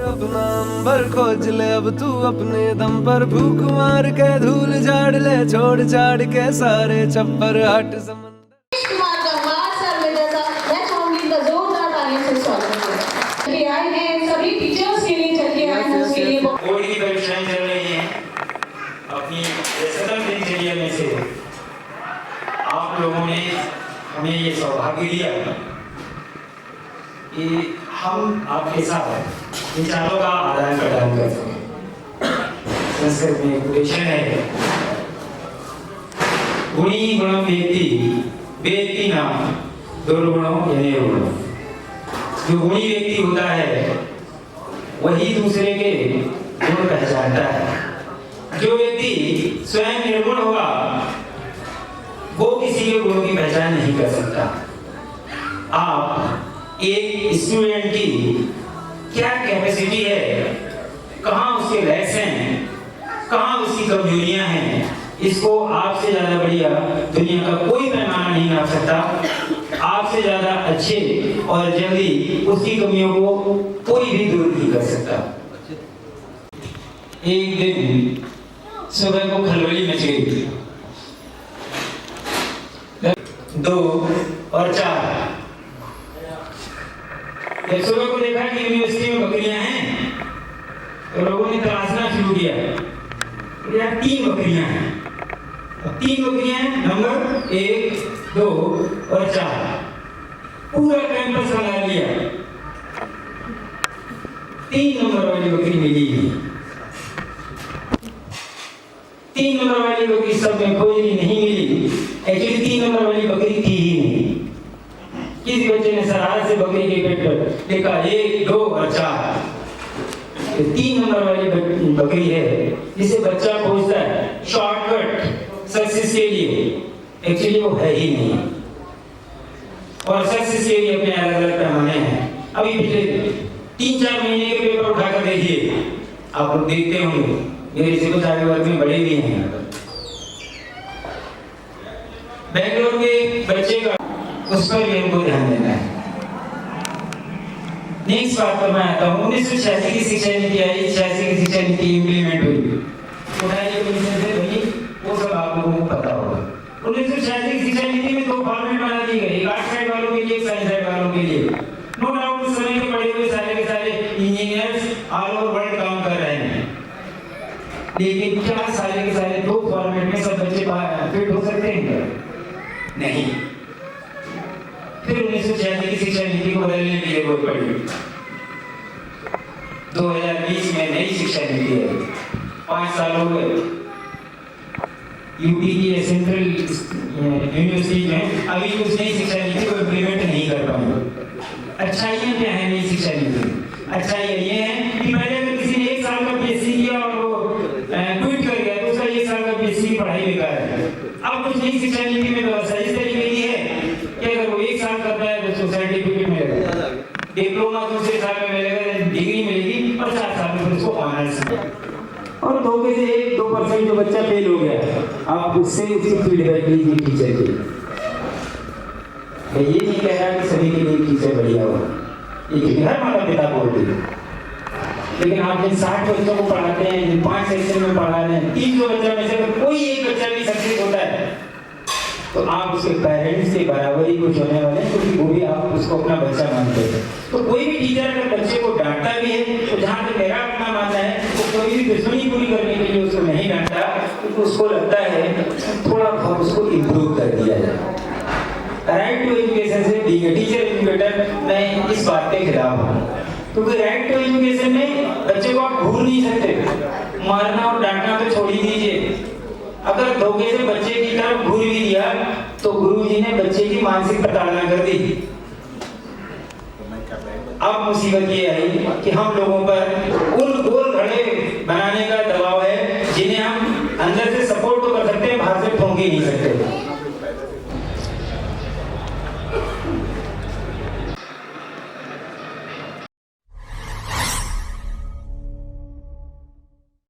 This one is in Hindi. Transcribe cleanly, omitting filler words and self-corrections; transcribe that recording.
अपना अंबर खोज ले अब तू अपने दम पर, भूख मार के धूल झाड़ ले, छोड़ छाड़ के सारे छप्पर हट समंदर। कुमार गंवार सर में जैसा मैं चाहूंगी तो जोरदार तालियों से स्वागत करें। ये आए हैं सभी टीचर्स के लिए, चल के आए हैं उसके लिए। बोर्ड की परीक्षाएं चल रही हैं। अपनी सतत दिनचर्या में से आप लोगों ने हमें ये सौभाग्य दिया कि हम आपके साथ विचारों का आदान प्रदान कर सकें। संस्कृत में कोटेशन है, गुणी गुणम वेत्ति वेत्ति नाम दुर्गुणों यने गुणों। जो गुणी व्यक्ति होता है वही दूसरे के गुण पहचानता है। जो व्यक्ति स्वयं निर्गुण होगा वो किसी के गुणों की पहचान नहीं कर सकता। आप एक स्टूडेंट की क्या कैपेसिटी है, कहाँ उसके लैक्स हैं, कहाँ उसकी कमजोरियां हैं, इसको आपसे ज्यादा बढ़िया दुनिया का कोई पैमाना नहीं नाप सकता। आपसे ज्यादा अच्छे और जल्दी उसकी कमियों को कोई भी दूर नहीं कर सकता। एक दिन सुबह को खलबली मच गई। 2 और 4 जब सुबह को देखा कि यूनिवर्सिटी में बकरियां हैं तो लोगों ने तलाशना शुरू किया। यार 3 बकरियां हैं, 3 बकरियां हैं, नंबर 1, 2 और 4। पूरा कैंपस लगा लिया, 3 नंबर वाली बकरी मिली। 3 नंबर वाली बकरी सब में कोई नहीं मिली। एक्चुअली 3 नंबर वाली बकरी थी ही नहीं। किसी बच्चे ने सराहत से बकरी के पेट पर लिखा 1, 2 और 4। 3 नंबर वाली बकरी है जिसे बच्चा खोजता है शॉर्टकट सक्सेस के लिए, एक्चुअली वो है ही नहीं। और सक्सेस के लिए अपने अलग अलग पैमाने हैं। अभी पिछले 3-4 महीने के पेपर उठाकर देखिए, आप लोग देखते होंगे, मेरे से कुछ आगे वर्ग में बड़े भी हैं। बेंगलोर के बच्चे का उस पर भी हमको ध्यान देना है। नेक्स्ट बात पर मैं आता हूँ। 1986 की शिक्षा नीति आई, 86 की शिक्षा नीति इम्प्लीमेंट हुई। वो सब आप लोगों को पता होगा। 1986 की शिक्षा नीति में 2 फॉर्मेट बना दिए गए, एक आर्ट साइड वालों के लिए, एक साइंस साइड वालों के लिए। नो डाउट उस समय के पढ़े हुए सारे के सारे इंजीनियर्स ऑल ओवर वर्ल्ड काम कर रहे हैं, लेकिन क्या सारे के सारे 2 फॉर्मेट में सब बच्चे फिट हो सकते हैं क्या? नहीं। फिर 1986 की शिक्षा नीति को बदलने की जरूरत पड़ी। 2020 में नई शिक्षा नीति है। 5 साल हो गए। यूपी की सेंट्रल यूनिवर्सिटी में अभी उस नई शिक्षा नीति को इम्प्लीमेंट नहीं कर पाए। अच्छाइयाँ क्या है नई शिक्षा नीति? अच्छाइयाँ ये है कि पहले अगर किसी ने 1 साल का बीएससी किया और वो क्विट कर गया तो उसका 1 साल का बीएससी की पढ़ाई बेकार है। अब कुछ नई शिक्षा नीति में व्यवस्था इस तरीके की है कि अगर वो 1 साल करता है तो उसको सर्टिफिकेट मिलेगा, डिप्लोमा दूसरे साल में मिलेगा, डिग्री मिलेगी, और 4 साल में उसको ऑनर्स। और धोखे से 1-2% जो बच्चा फेल हो गया, आप उससे उसकी फीडबैक लीजिए टीचर के। मैं ये नहीं कह रहा कि सभी के लिए टीचर बढ़िया हो, ये हर माता पिता बोलते हैं, लेकिन आप जिन 60 बच्चों को पढ़ाते हैं, जिन 5 सेक्शन में पढ़ा रहे हैं, 300 बच्चों में से अगर कोई एक बच्चा भी सक्सेस होता है तो आप उसके पेरेंट्स के बराबर ही कुछ होने वाले हैं, क्योंकि वो भी आप उसको अपना बच्चा मानते हैं। तो कोई भी टीचर अगर बच्चे को डांटता भी है तो जहाँ तक मेरा अपना मानना है वो कोई भी दुश्मनी पूरी करने के लिए उसको नहीं डांटता, क्योंकि उसको लगता है थोड़ा बहुत उसको इम्प्रूव कर दिया जाए। राइट टू एजुकेशन से टीचर एजुकेटर मैं इस बात के खिलाफ हूँ, क्योंकि राइट टू एजुकेशन में बच्चे को आप घूर नहीं सकते। मारना और डांटना तो छोड़ ही दीजिए, अगर धोखे से बच्चे की तरफ घूर भी दिया तो गुरुजी ने बच्चे की मानसिक प्रताड़ना कर दी। अब मुसीबत ये आई कि हम लोगों पर उन गोल घड़े बनाने का दबाव है जिन्हें हम अंदर से सपोर्ट तो कर सकते हैं, बाहर से ठोक ही नहीं सकते।